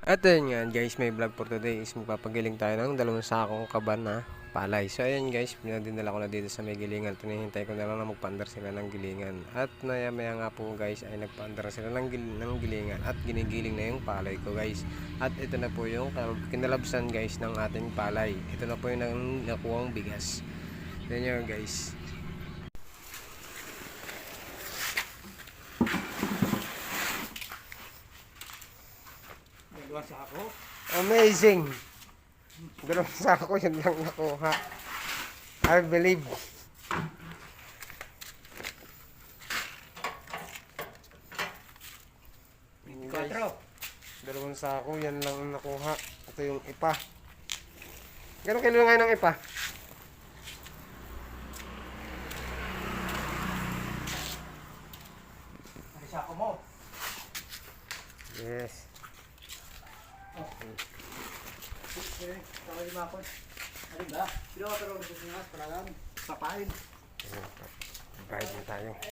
At ayun nga guys, may vlog for today is magpapagiling tayo ng 2 sakong kaban na palay. So ayun guys, pinadinala ko na dito sa may gilingan. Pinahintay ko na lang na magpaandar sila ng gilingan. At maya maya nga po guys ay nagpaandar sila ng gilingan at ginigiling na yung palay ko guys. At ito na po yung kinalabsan guys ng ating palay. Ito na po yung nakuhang bigas. Yan yun guys. Dalawang sako. Amazing! 2 sako yun lang nakuha. I believe. Guys, 2 sako yan lang ang nakuha. Ito yung ipa. Gano'ng kilo ngayon ng ipa? Ang sako mo. Yes. Okay, saka lima ko. Ano ba? Sino ka pero gusto nga palagan? Sapain. Bayad na tayo.